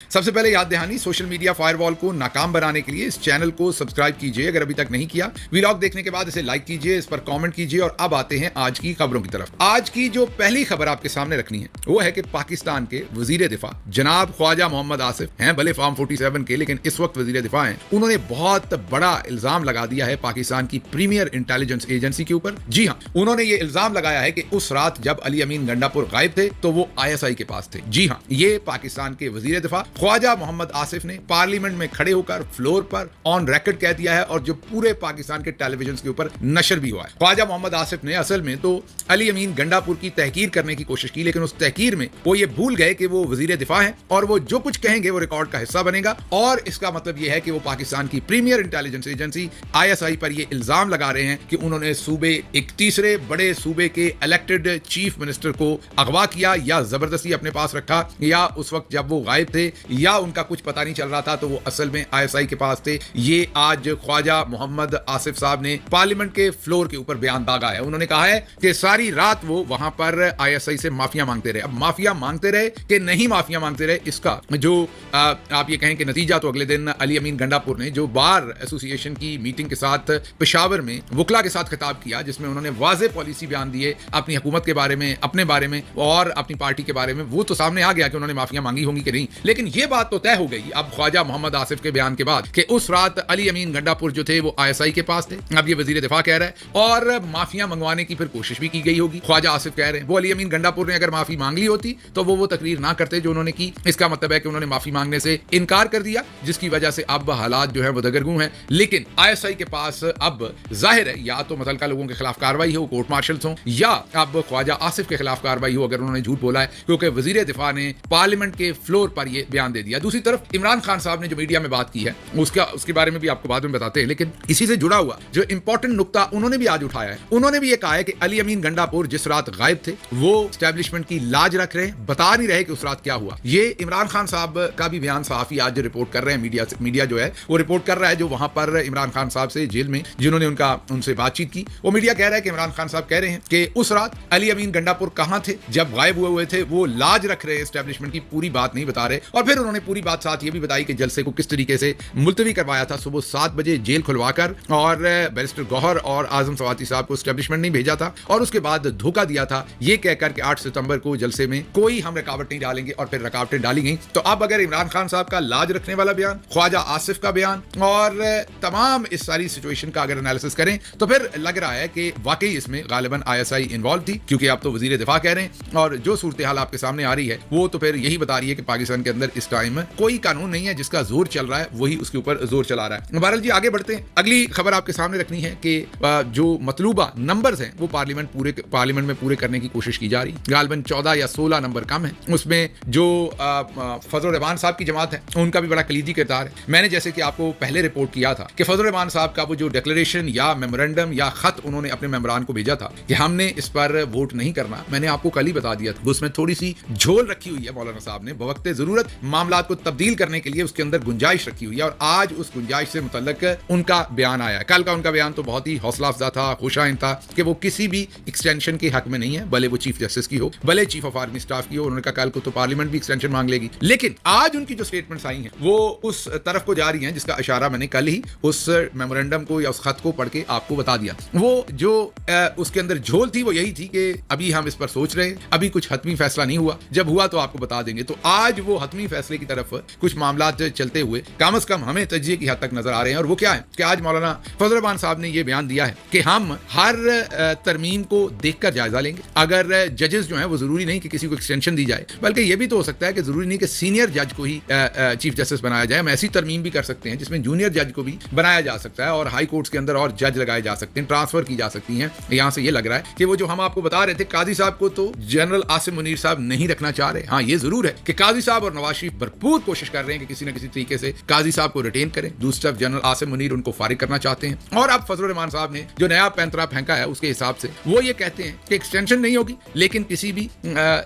سب سے پہلے یاد دہانی، سوشل میڈیا فائر وال کو ناکام بنانے کے لیے اس چینل کو سبسکرائب کیجئے اگر ابھی تک نہیں کیا. ویلاگ دیکھنے کے بعد اسے لائک کیجئے، اس پر کامنٹ کیجئے. اور اب آتے ہیں آج کی خبروں کی طرف. آج کی جو پہلی خبر آپ کے سامنے رکھنی ہے وہ ہے کہ پاکستان کے وزیر دفاع جناب خواجہ محمد آصف ہیں، بھلے فارم 47 کے، لیکن اس وقت وزیر دفاع ہیں. انہوں نے بہت بڑا الزام لگا دیا ہے پاکستان کی پریمیئر انٹیلیجنس ایجنسی کے اوپر. جی ہاں، انہوں نے یہ الزام لگایا ہے کہ اس رات جب علی امین گنڈا پور غائب تھے تو وہ ISI کے پاس تھے. جی ہاں، یہ پاکستان کے وزیر دفاع خواجہ محمد آصف نے پارلیمنٹ میں کھڑے ہو کر فلور پر آن ریکارڈ کہہ دیا ہے، اور جو پورے پاکستان کے ٹیلی ویژن کے اوپر نشر بھی ہوا ہے. خواجہ محمد آصف نے اصل میں تو علی امین گنڈا پور کی تحقیر کرنے کی کوشش کی، لیکن اس تحقیر میں وہ یہ بھول گئے کہ وہ وزیر دفاع ہیں اور وہ جو کچھ کہیں گے وہ ریکارڈ کا حصہ بنے گا. اور اس کا مطلب یہ ہے کہ وہ پاکستان کی پریمیئر انٹیلیجنس ایجنسی ISI پر یہ الزام لگا رہے ہیں کہ انہوں نے صوبے ایک تیسرے بڑے صوبے کے الیکٹڈ چیف منسٹر کو اغوا کیا یا زبردستی اپنے پاس رکھا، یا اس وقت جب وہ غائب تھے یا ان کا کچھ پتہ نہیں چل رہا تھا تو وہ اصل میں ISI کے پاس تھے. یہ آج خواجہ محمد آصف صاحب نے پارلیمنٹ کے فلور کے اوپر بیان داغا ہے. انہوں نے کہا ہے کہ ساری رات وہ وہاں پر ISI سے معافیا مانگتے رہے. اب معافیا مانگتے رہے کہ نہیں معافیا مانگتے رہے، اس کا جو آپ یہ کہیں کہ نتیجہ تو اگلے دن علی امین گنڈا پور نے جو بار ایسوسی ایشن کی میٹنگ کے ساتھ پشاور میں وکلا کے ساتھ خطاب کیا، جس میں انہوں نے واضح پالیسی بیان دیے اپنی حکومت کے بارے میں، اپنے بارے میں اور اپنی پارٹی کے بارے میں، وہ تو سامنے آ گیا کہ انہوں نے معافیا مانگی ہوں گی کہ نہیں. لیکن یہ بات تو طے ہو گئی اب خواجہ محمد آصف کے بیان کے بعد کہ اس رات علی امین گنڈا پور جو تھے وہ ISI کے پاس تھے. اب یہ وزیر دفاع کہہ رہا ہے اور معافیا منگوانے کی پھر کوشش بھی کی گئی ہوگی. خواجہ آصف کہہ رہے ہیں وہ علی امین گنڈا پور نے اگر معافی مانگ لی ہوتی تو وہ تقریر نہ کرتے جو انہوں نے کی. اس کا مطلب ہے کہ انہوں نے معافی مانگنے سے انکار کر دیا، جس کی وجہ سے اب حالات جو ہیں وہ دگرگوں ہیں. لیکن ISI کے پاس اب ظاہر ہے یا تو متعلقہ لوگوں کے خلاف کارروائی ہو، کورٹ مارشلز ہوں، یا اب خواجہ آصف کے خلاف کارروائی ہو اگر انہوں نے جھوٹ بولا ہے، کیونکہ وزیر دفاع نے پارلیمنٹ کے فلور پر یہ بیان دے دیا. دوسری طرف عمران خان صاحب نے جو میڈیا میں بات کی ہے اس کے بارے میں بھی آپ کو بعد میں بتاتے ہیں، لیکن اسی سے جڑا ہوا جو امپورٹنٹ نقطہ انہوں نے بھی آج اٹھایا ہے، انہوں نے بھی یہ کہا ہے کہ علی امین گنڈا پور جس رات غائب تھے وہ اسٹیبلشمنٹ کی لاج رکھ رہے ہیں، بتا نہیں رہے کہ اس رات کیا ہوا. یہ عمران خان صاحب کا بھی بیان صحافی آج رپورٹ کر رہے ہیں، میڈیا جو ہے وہ رپورٹ کر رہا ہے جو وہاں پر عمران خان صاحب سے جیل میں جنہوں نے ان سے بات چیت کی. وہ میڈیا کہہ رہا ہے کہ عمران خان صاحب کہہ رہے ہیں کہ اس رات علی امین گنڈا پور کہاں تھے جب غائب ہوئے تھے، وہ لاج رکھ رہے اسٹیبلشمنٹ کی، پوری بات نہیں بتا رہے. اور پھر انہوں نے پوری بات ساتھ یہ بھی بتائی کہ جلسے کو کس طریقے سے ملتوی کروایا تھا، صبح 7 بجے جیل کھلوا کر، اور بیرسٹر گوہر اور اعظم سواتی صاحب کو اسٹیبلشمنٹ نہیں بھیجا تھا، اور اس کے بعد دھوکہ دیا تھا یہ کہہ کر کہ 8 ستمبر کو جلسے میں کوئی ہم رکاوٹ نہیں ڈالیں گے، اور پھر رکاوٹیں ڈالی گئیں. تو اب اگر عمران خان صاحب کا لاج رکھنے والا بیان، خواجہ آصف کا بیان اور تمام اس ساری سچویشن کا اگر انالیسس کریں تو پھر لگ رہا ہے کہ واقعی اس میں غالباً ISI انوالو تھی، کیونکہ آپ تو وزیر دفاع کہہ رہے ہیں اور جو صورتحال آپ کے سامنے آ رہی ہے وہ تو پھر یہی بتا رہی ہے کہ پاکستان کے اندر اس ٹائم کوئی قانون نہیں ہے، جس کا زور چل رہا ہے وہی اس کے اوپر زور چلا رہا ہے. بہرحال جی آگے بڑھتے ہیں. اگلی خبر آپ کے سامنے رکھنی ہے کہ جو مطلوبہ نمبرز ہیں وہ پارلیمنٹ میں پورے کرنے کی کوشش کی جا رہی ہے. غالباً 14 یا 16 نمبر کم ہے. اس میں جو فضل الرحمان صاحب کی جماعت ہے ان کا بھی بڑا کلیدی کردار ہے. میں نے جیسے کہ آپ کو پہلے رپورٹ کیا تھا کہ فضل الرحمان صاحب کا وہ جو ڈکلیریشن یا میمورنڈم یا خط انہوں نے اپنے ممبران کو بھیجا تھا کہ ہم نے اس پر ووٹ نہیں کرنا، میں نے آپ کو کل ہی بتا دیا تھا اس میں تھوڑی سی جھول رکھی ہوئی ہے. مولانا صاحب نے بوقت ضرورت معاملات کو تبدیل کرنے کے لیے اس کے اندر گنجائش رکھی ہوئی ہے، اور آج اس گنجائش سے متعلق ان کا بیان آیا ہے. کل کا ان کا بیان تو بہت ہی حوصلہ افزا تھا، خوش آئند تھا کہ وہ کسی بھی ایکسٹینشن کے حق میں نہیں ہے، بھلے وہ چیف جسٹس کی ہو، بھلے چیف آف آرمی اسٹاف کی ہو. انہوں نے کہا کل کو تو پارلیمنٹ بھی ایکسٹینشن مانگ لے گی. لیکن آج ان کی جو اسٹیٹمنٹس آئی ہیں وہ اس طرف کو جا رہی ہیں جس کا اشارہ میں نے کل ہی اس میمورنڈم کو یا اس خط کو پڑھ کے آپ کو بتا دیا. وہ جو اس کے اندر جھول تھی وہ یہی تھی کہ ابھی ہم اس پر سوچ رہے ہیں، ابھی کچھ حتمی فیصلہ نہیں ہوا، جب ہوا تو آپ کو بتا دیں گے. تو آج وہ حتمی فیصلے کی طرف کچھ معاملات چلتے ہوئے کم از کم ہمیں تجزیے کی حد تک نظر آ رہے ہیں. اور وہ کیا ہے کہ آج مولانا فضل الرحمان صاحب نے یہ بیان دیا ہے کہ ہم ہر ترمیم کو دیکھ کر جائزہ لیں گے. اگر ججز جو ہیں وہ ضروری نہیں کہ کسی کو ایکسٹینشن دی جائے، بلکہ یہ بھی تو ہو سکتا ہے کہ ضروری نہیں کہ سینئر جج کو ہی چیف جسٹس بنایا جائے. ہم ایسی ترمیم بھی کر سکتے ہیں جس میں جونیئر جج کو بھی بنایا جا سکتا ہے، اور ہائی کورٹس کے اندر اور جج لگائے جا سکتے ہیں، ٹرانسفر کی جا سکتی ہیں. یہاں سے یہ لگ رہا ہے کہ وہ جو ہم آپ کو بتا رہے تھے قاضی صاحب کو تو جنرل عاصم منیر صاحب نہیں رکھنا چاہ رہے. ہاں یہ ضرور ہے کہ قاضی صاحب اور نواز شریف بھرپور کوشش کر رہے ہیں کہ کسی نہ کسی طریقے سے قاضی صاحب کو ریٹین کریں. دوسری طرف جنرل عاصم منیر ان کو فارغ کرنا چاہتے ہیں. اور اب فضل الرحمان صاحب نے جو نیا پینترا پھینکا ہے اس کے حساب سے وہ یہ کہتے ہیں کہ ایکسٹینشن نہیں ہوگی، لیکن کسی بھی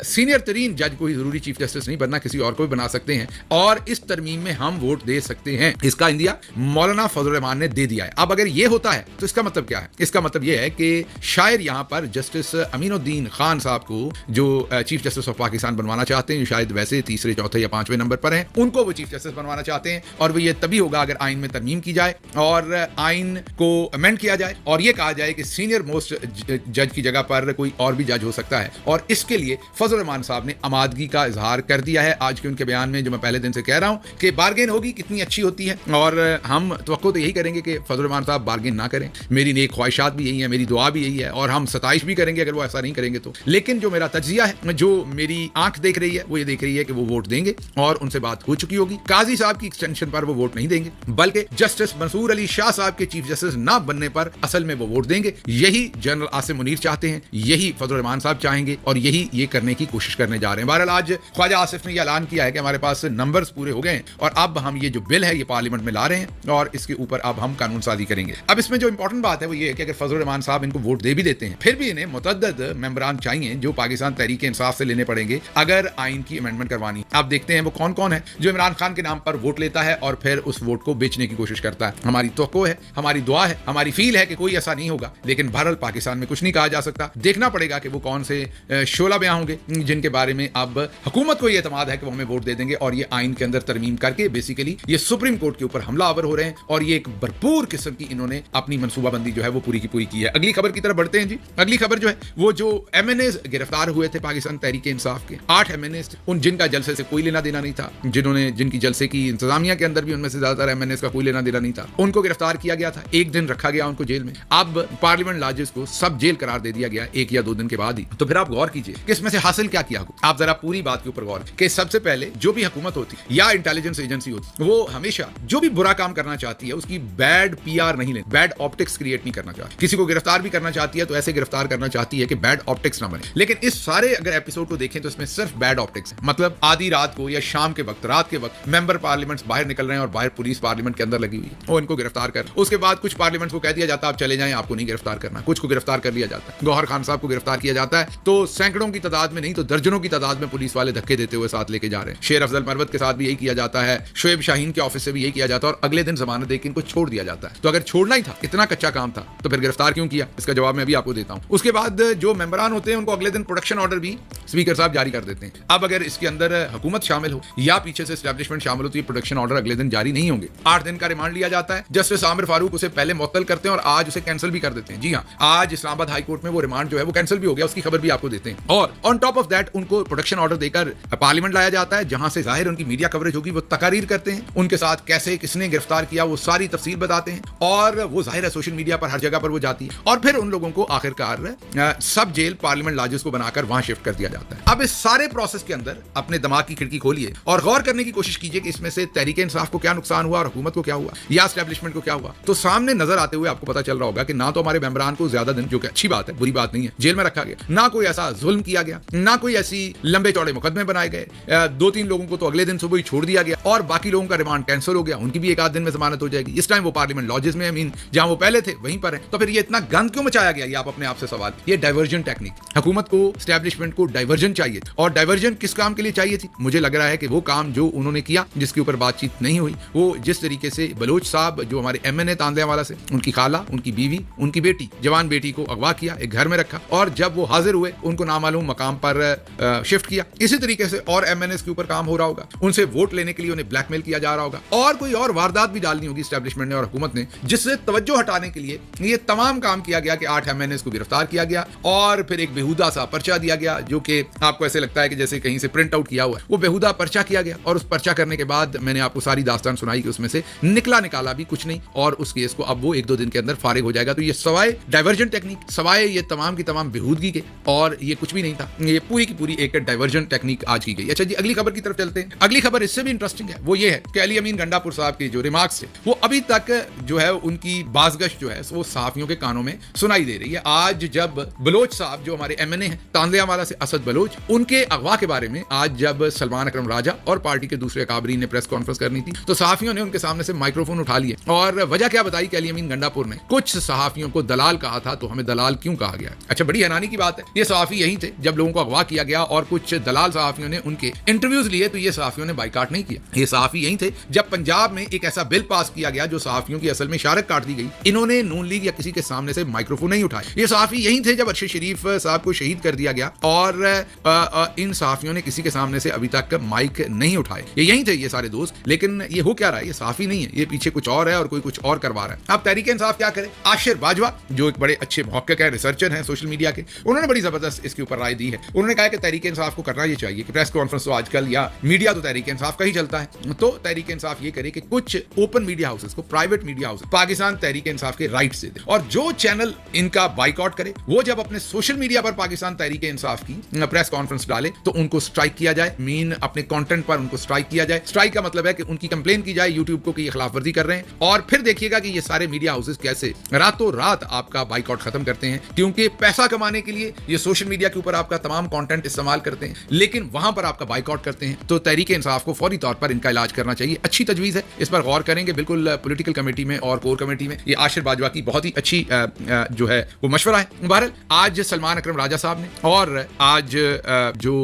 سینئر ترین جج کو ہی ضروری چیف جسٹس نہیں بننا، کسی اور کو بھی بنا سکتے ہیں، اور اس ترمیم میں ہم ووٹ دے سکتے ہیں. اس کا اندیا مولانا فضل الرحمان نے دے دیا ہے. اب اگر یہ ہوتا ہے تو اس کا مطلب کیا ہے؟ اس کا مطلب یہ ہے کہ شاید یہاں پر جسٹس امین الدین خان صاحب کو جو چیف جسٹس آف پاکستان بنوانا چاہتے ہیں، شاید ویسے تیسرے چوتھے یا 5वें नंबर पर हैं, उनको वो चीफ जस्टिस बनवाना चाहते हैं। और वो ये तभी होगा अगर आइन में तरमीम की जाए और आइन को अमेंड किया जाए और ये कहा जाए कि सीनियर मोस्ट जज की जगह पर कोई और भी जज हो सकता है। और इसके लिए फजल रहमान साहब ने आमादगी का इजहार कर दिया है आज के उनके बयान में, जो मैं पहले दिन से कह रहा हूं कि बार्गेन होगी कितनी अच्छी होती है। और हम तवक्को तो यही करेंगे कि फजल रहमान साहब बार्गेन ना करें। मेरी नेक ख्वाहिशात भी यही है, मेरी दुआ भी यही है, और हम सताइश भी करेंगे अगर वो ऐसा नहीं करेंगे तो। लेकिन जो मेरा तज्जिया है, जो मेरी आंख देख रही है, वो ये देख रही है कि वो वोट देंगे और उनसे बात हो चुकी होगी। काजी साहब की एक्सटेंशन पर वो वोट नहीं देंगे, बल्कि जस्टिस मंसूर अली शाह साहब के चीफ जस्टिस ना बनने पर असल में वो वोट देंगे। यही जनरल आसिम मुनीर चाहते हैं, यही फजल रहमान साहब चाहेंगे और यही ये करने की कोशिश करने जा रहे हैं। बहरहाल आज ख्वाजा आसिफ ने ये ऐलान किया है कि हमारे पास नंबर्स पूरे हो गए हैं और अब हम ये जो बिल है ये पार्लियामेंट में ला रहे हैं और इसके ऊपर अब हम कानून साजी करेंगे। अब इसमें जो इंपॉर्टेंट बात है वो ये है कि अगर फजल रहमान साहब इनको वोट दे भी देते हैं, फिर भी इन्हें मुतअद्दिद मेंबरान चाहिए जो पाकिस्तान तहरीक इंसाफ से लेने पड़ेंगे अगर आइन की अमेंडमेंट करवानी। आप देखते हैं वो कौन कौन है जो इमरान खान के नाम पर वोट लेता है और फिर उस वोट को बेचने की कोशिश करता है। हमारी तवक्को है, हमारी दुआ है, हमारी फील है कि कोई ऐसा नहीं होगा, लेकिन बहरहाल पाकिस्तान में कुछ नहीं कहा जा सकता। देखना पड़ेगा कि वो कौन से शोला बयां होंगे जिनके बारे में अब हुकूमत को ये एतमाद है कि वो हमें वोट दे देंगे और ये आइन के अंदर तरमीम करके बेसिकली ये सुप्रीम कोर्ट के ऊपर हमला आवर हो रहे हैं और ये एक भरपूर किस्म की इन्होंने अपनी मनसूबाबंदी जो है वो पूरी की पूरी की है। अगली खबर की तरफ बढ़ते हैं जी। अगली खबर जो है वो जो एमएनएस गिरफ्तार हुए थे पाकिस्तान तहरीक इंसाफ के 8 एमएनएस, उन जिनका जलसे से कोई लेना देना नहीं था, जिनकी जलसे की इंतजामिया के अंदर भी उनमें से ज्यादातर एमएनएस का कोई लेना देना नहीं था, उनको गिरफ्तार किया गया था। एक दिन रखा गया उनको जेल में। अब पार्लियामेंट लॉजेस को सब जेल करार दे दिया गया 1 या 2 दिन के बाद ही। तो फिर आप गौर कीजिए कि इसमें से हासिल क्या किया हो। आप जरा पूरी बात के ऊपर गौर कि सबसे पहले जो भी हुकूमत होती या इंटेलिजेंस एजेंसी होती वो हमेशा जो भी बुरा काम करना चाहती है उसकी बैड पीआर नहीं लेती, बैड ऑप्टिक्स क्रिएट नहीं करना चाहती। किसी को गिरफ्तार भी करना चाहती है तो ऐसे गिरफ्तार करना चाहती है कि बैड ऑप्टिक्स ना बने। लेकिन इस सारे अगर एपिसोड को देखें तो इसमें सिर्फ बैड ऑप्टिक्स है। मतलब आधी रात को या शाम के वक्त, रात के वक्त मेंबर पार्लियामेंट्स बाहर निकल रहे हैं और बाहर पुलिस पार्लियामेंट के अंदर लगी हुई है, वो इनको गिरफ्तार कर। उसके बाद कुछ पार्लियामेंट्स को कह दिया जाता है आप चले जाएं, आपको नहीं गिरफ्तार करना। कुछ को गिरफ्तार कर लिया जाता है। गौहर खान साहब को गिरफ्तार किया जाता है तो सैकड़ों की तादाद में नहीं तो दर्जनों की तादाद में पुलिस वाले धक्के देते हुए साथ लेके जा रहे हैं। शेर अफजल मरवत के साथ भी यही किया जाता है, शोएब शाहीन के ऑफिस से भी यही किया जाता है और अगले दिन जमानत देकर इनको छोड़ दिया जाता है। तो अगर छोड़ना ही था, इतना कच्चा काम था, तो फिर गिरफ्तार क्यों किया? इसका जवाब मैं भी आपको देता हूं। उसके बाद जो मेंबरान होते हैं उनको अगले दिन प्रोटेक्शन ऑर्डर भी स्पीकर साहब जारी कर देते हैं। अब अगर इसके अंदर हुकूमत शामिल हो या पीछे से एस्टैब्लिशमेंट शामिल हो तो ये प्रोटेक्शन ऑर्डर अगले दिन जारी नहीं होंगे। 8 दिन का रिमांड लिया जाता है। जस्टिस आमिर फारूक उसे पहले मुअत्तल करते हैं और आज उसे कैंसिल भी कर देते हैं। जी हाँ, आज इस्लामाबाद हाई कोर्ट में वो रिमांड जो है वो कैंसिल भी हो गया, उसकी खबर भी आपको देते हैं। और ऑन टॉप ऑफ दैट उनको प्रोटेक्शन ऑर्डर देकर पार्लियामेंट लाया जाता है जहां से जाहिर उनकी मीडिया कवरेज होगी। वो तकारीर करते हैं, उनके साथ कैसे किसने गिरफ्तार किया वो सारी तफसील बताते हैं और वो जाहिर है सोशल मीडिया पर हर जगह पर वो जाती है और फिर उन लोगों को आखिरकार सब जेल पार्लियामेंट लॉजेस को बनाकर वहां शिफ्ट कर दिया जाता है। अब इस सारे प्रोसेस के अंदर अपने दिमाग की खिड़की खोलिए और गौर करने की कोशिश कीजिए कि इसमें से तहरीक इंसाफ को क्या नुकसान हुआ और हुकूमत को क्या हुआ या एस्टैब्लिशमेंट को क्या हुआ। तो सामने नजर आते हुए आपको पता चल रहा होगा कि ना तो हमारे मेंबरान को ज्यादा दिन, जो कि अच्छी बात है, बुरी बात नहीं है, जेल में रखा गया, ना कोई ऐसा जुल्म किया गया, ना कोई ऐसी लंबे चौड़े मुकदमे बनाए गए। 2-3 लोगों को तो अगले दिन सुबह ही छोड़ दिया गया और बाकी लोगों का रिमांड कैंसिल हो गया, उनकी भी 1 आध दिन में जमानत हो जाएगी। इस टाइम वो पार्लियामेंट लॉजेस में, जहां वो पहले थे वहीं पर है। तो फिर ये इतना गंद क्यों मचाया गया, ये आप अपने आप से सवाल। ये डाइवर्जन टेक्निक, हुकूमत को, एस्टैब्लिशमेंट को डाइवर्जन चाहिए और डाइवर्जन किस काम के लिए चाहिए थी? मुझे लग रहा है कि वो काम जो उन्होंने किया जिसके ऊपर बातचीत नहीं हुई, वो जिस तरीके से बलोच साहब जो हमारे एमएनए तांदलेवाला से, उनकी खाला, उनकी बीवी, उनकी बेटी, जवान बेटी को अगवा किया, एक घर में रखा और जब वो हाजिर हुए उनको नामालूम मकाम पर शिफ्ट किया। इसी तरीके से और एमएनएस के ऊपर काम हो रहा होगा, उनसे वोट लेने के लिए उन्हें ब्लैकमेल किया जा रहा होगा और कोई और वारदात भी डालनी होगी एस्टैब्लिशमेंट ने और हुकूमत ने, जिससे तवज्जो हटाने के लिए ये तमाम काम किया गया कि 8 एमएनएस को गिरफ्तार किया गया और फिर एक बेहुदा सा पर्चा दिया गया जो कि आपको ऐसे लगता है कि जैसे कहीं से प्रिंट आउट किया हुआ है। वो बेहुदा पर्चा किया गया और उस पर्चा करने के बाद मैंने आपको सारी दास्तान सुनाई कि उसमें से निकाला भी कुछ नहीं और उस केस को अब वो 1-2 दिन के अंदर फारिग हो जाएगा। तो ये सवाए डाइवर्जन टेक्निक, सवाए ये तमाम की तमाम बेहूदगी के और ये कुछ भी नहीं था, ये पूरी की पूरी एक डाइवर्जन टेक्निक आज की गई। अच्छा जी, अगली खबर की तरफ चलते हैं। अगली खबर इससे भी इंटरेस्टिंग है। वो ये है कि अली अमीन गंडापुर साहब के जो रिमार्क्स थे वो अभी तक जो है उनकी बाज़गश्त जो है वो सहाफियों के कानों में सुनाई दे रही है। आज जब बलोच साहब जो हमारे एमएनए हैं तांदलेवाला से, असद बलोच, उनके अगवा के बारे में आज जब सलमान अकरम राजा और पार्टी के दूसरे काबरीन ने प्रेस कॉन्फ्रेंस करनी थी तो सहाफियों ने उनके सामने से माइक्रोफोन उठा लिए और वजह क्या बताई कि अली अमीन गंडापुर ने कुछ सहाफियों को दलाल कहा था। तो हमें दलाल क्यों कहा गया? अच्छा, बड़ी हैरानी की बात है, ये सहाफी यही थे जब लोगों को अगवा किया गया और कुछ दलाल सहाफियों ने उनके इंटरव्यूज लिए तो ये सहाफियों ने बाइकाट नहीं किया। ये सहाफी यही थे जब पंजाब में एक ऐसा बिल पास किया गया जो सहाफियों की असल में शारक काट दी गई, इन्होंने नून लीग या किसी के सामने से माइक्रोफोन नहीं उठाए। ये सहाफी यही थे जब अरशद शरीफ साहब को शहीद कर दिया गया और इन सहाफियों ने किसी के सामने से अभी तक माइक नहीं उठाए। ये यही थे ये सारे दोस्त, लेकिन ये हो क्या रहा है, ये साफ ही नहीं है, ये पीछे कुछ और है और कोई कुछ और करवा रहा है। अब तहरीक इंसाफ क्या करे? आशिर बाजवा जो एक बड़े अच्छे मुहक्किक है, रिसर्चर हैं सोशल मीडिया के, उन्होंने बड़ी जबरदस्त इसके ऊपर राय दी है। उन्होंने कहा कि तहरीक इंसाफ को करना ये चाहिए कि प्रेस कॉन्फ्रेंस तो आजकल या मीडिया तो तहरीक इंसाफ का ही चलता है, तो तहरीक इंसाफ ये करे कि कुछ ओपन मीडिया हाउसेस को, private media houses Pakistan Tehreek Insaf के राइट से दे, और जो चैनल इनका बाइकआउट करे वो जब अपने सोशल मीडिया पर पाकिस्तान तहरीक इंसाफ की प्रेस कॉन्फ्रेंस डाले तो उनको स्ट्राइक किया जाए, मीन अपने कंटेंट पर उनको स्ट्राइक किया जाए। स्ट्राइक का मतलब है कि उनकी कंप्लेन की जाए यूट्यूब को कि ये खिलाफवर्जी कर रहे हैं, और फिर देखिएगा कि ये सारे मीडिया हाउसेस कैसे रातों रात आपका बाइकआउट खत्म करते हैं, क्योंकि पैसा कमाने के लिए ये सोशल मीडिया के ऊपर आपका तमाम कंटेंट इस्तेमाल करते हैं, लेकिन वहां पर आपका बाइकआउट करते हैं। तो तहरीक इंसाफ को फौरी तौर पर इनका इलाज करना चाहिए। अच्छी तजवीज है, इस पर गौर करेंगे बिल्कुल पॉलिटिकल कमेटी में और कोर कमेटी में। ये आशिर बाजवा की बहुत ही अच्छी जो है वो मशवरा है। बहरहाल आज सलमान अकरम राजा साहब ने और आज जो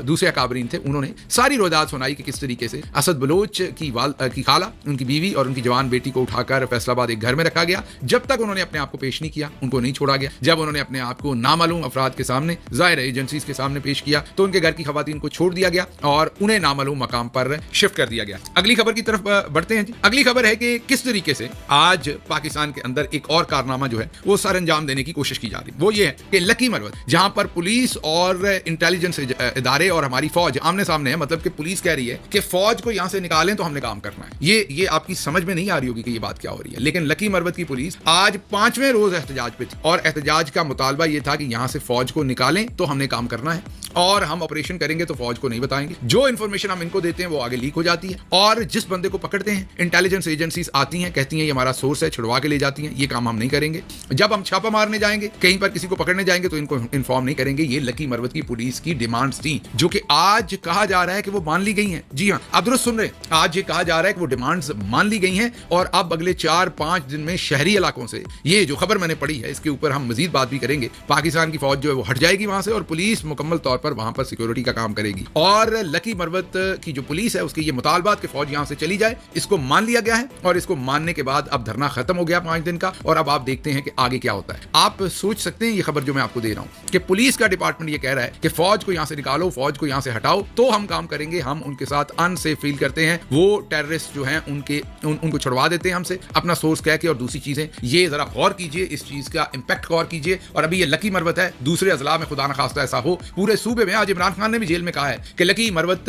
दूसरे अकाबरीन थे उन्होंने सारी रोदात सुनाई कि किस तरीके से असद बलोच की खाला, उनकी बीवी और उनकी जवान बेटी को उठाकर फैसलाबाद एक घर में रखा गया। जब तक उन्होंने अपने आप को पेश नहीं किया उनको नहीं छोड़ा गया। जब उन्होंने अपने आप को नामालूम अफराद के सामने, ज़ाहिर एजेंसीज के सामने पेश किया तो उनके घर की खवातीन को छोड़ दिया गया और उन्हें नामालूम मकाम पर शिफ्ट कर दिया गया। अगली खबर की तरफ बढ़ते हैं जी। अगली खबर है कि किस तरीके से आज पाकिस्तान के अंदर एक और कारनामा जो है वो सर अंजाम देने की कोशिश की जा रही है। वो ये है कि लकी मरवत, जहां पर पुलिस और इंटेलिजेंस इदारे और हमारी फौज आमने सामने है, मतलब कि पुलिस कह रही है कि फौज को यहां से निकालें तो हमने काम करना है। ये आपकी समझ में नहीं आ रही होगी कि ये बात क्या हो रही है, लेकिन लकी मरवत की पुलिस आज 5वें रोज एहतजाज पे थी और एहतजाज का मुतालबा ये था कि यहां से फौज को निकालें तो हमने काम करना है और हम ऑपरेशन करेंगे तो फौज को नहीं बताएंगे। जो इन्फॉर्मेशन हम इनको देते हैं वो आगे लीक हो जाती है और जिस बंदे को पकड़ते हैं इंटेलिजेंस एजेंसीज आती हैं, कहती हैं ये हमारा सोर्स है, छुड़वा के ले जाती हैं। ये काम हम नहीं करेंगे। जब हम छापा मारने जाएंगे, कहीं पर किसी को पकड़ने जाएंगे तो इनको इन्फॉर्म नहीं करेंगे। ये लकी मरवत की पुलिस की डिमांड्स थी, जो कि आज कहा जा रहा है कि वो मान ली गई हैं। जी हाँ, आप दुरुस्त सुन रहे हैं, आज ये कहा जा रहा है कि वो डिमांड्स मान ली गई हैं और अब अगले 4-5 दिन में शहरी इलाकों से, ये जो खबर मैंने पढ़ी है इसके ऊपर हम मजीद बात भी करेंगे, पाकिस्तान की फौज जो है वो हट जाएगी वहां से और पुलिस मुकम्मल तौर पर वहां पर सिक्योरिटी का काम करेगी। और लकी मरवत की जो पुलिस है उसके ये मुतालबात कि फौज यहां से चली जाए, इसको मान लिया गया है और इसको मानने के बाद अब धरना खत्म हो गया 5 दिन का और अब आप देखते हैं कि आगे क्या होता है। आप सोच सकते हैं ये खबर जो मैं आपको दे रहा हूं कि पुलिस का डिपार्टमेंट ये कह रहा है कि फौज को यहां से निकालो, फौज को यहां से हटाओ तो हम काम करेंगे, हम उनके साथ अनसेफ फील करते हैं, वो टेररिस्ट जो हैं उनको छुड़वा देते हैं हमसे अपना सोर्स कह के। और दूसरी चीजें, ये जरा गौर कीजिए, इस चीज का इंपैक्ट गौर कीजिए। और अभी ये लकी मरवत है, दूसरे अजला में खुदा न खास्ता ऐसा हो पूरे सूबे में, आज इमरान खान ने भी जेल में कहा है कि लकी मरवत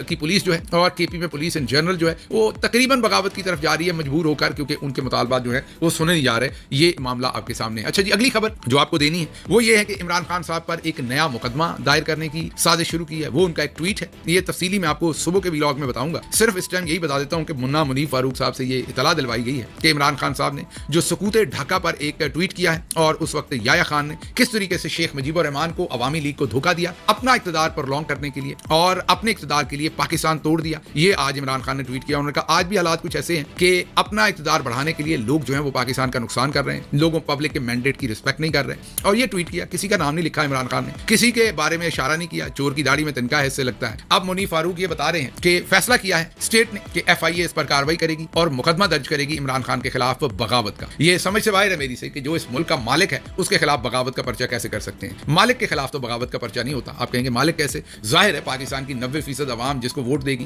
की पुलिस जो है और केपी में पुलिस इन जनरल जो है वो तकरीबन बगावत की तरफ जा रही है मजबूर होकर, क्योंकि उनके मुतालबात जो है वो सुने नहीं जा रहे। ये मामला आपके सामने है। अच्छा जी, अगली खबर जो आपको देनी है वो ये है कि इमरान खान साहब पर एक नया मुकदमा दायर करने की साजिश शुरू की है। वो उनका एक ट्वीट है, ये तफसीली मैं आपको सुबह के व्लॉग में बताऊंगा। सिर्फ इस टाइम यही बता देता हूं कि मुन्ना मुनीफ फारूक साहब से ये इतला दिलवाई गई है कि इमरान खान साहब ने जो सकूत ढाका पर एक ट्वीट किया है और उस वक्त याया खान ने किस तरीके से शेख मुजीबुर रहमान को, अवामी लीग को धोखा दिया अपना इक़्तिदार पर लॉन्ग करने के लिए और अपने इक़्तिदार के लिए पाकिस्तान तोड़ दिया। ये आज इमरान खान ने ट्वीट किया। उन्होंने कहा आज भी हालात कुछ ऐसे हैं कि अपना इक़्तिदार बढ़ाने के लिए लोग जो है वो पाकिस्तान का नुकसान कर रहे हैं, लोगों पब्लिक के मैंडेट की रिस्पेक्ट नहीं कर रहे हैं। और ये ट्वीट किया, किसी का नाम नहीं लिखा इमरान खान ने, किसी के बारे में इशारा नहीं किया, चोर की दाढ़ी में तिनका है इससे लगता है। अब मुनीफ फारूक ये बता रहे हैं कि फैसला किया है स्टेट ने कि FIA इस पर कार्रवाई करेगी और मुकदमा दर्ज करेगी इमरान खान के खिलाफ बगावत का। ये समझ से बाहर है मेरी से कि जो इस मुल्क का मालिक है उसके खिलाफ बगावत का पर्चा कैसे कर सकते हैं। मालिक के खिलाफ तो बगावत का पर्चा नहीं होता। आप कहेंगे मालिक कैसे? जाहिर है पाकिस्तान की 90% अवाम जिसको वोट देगी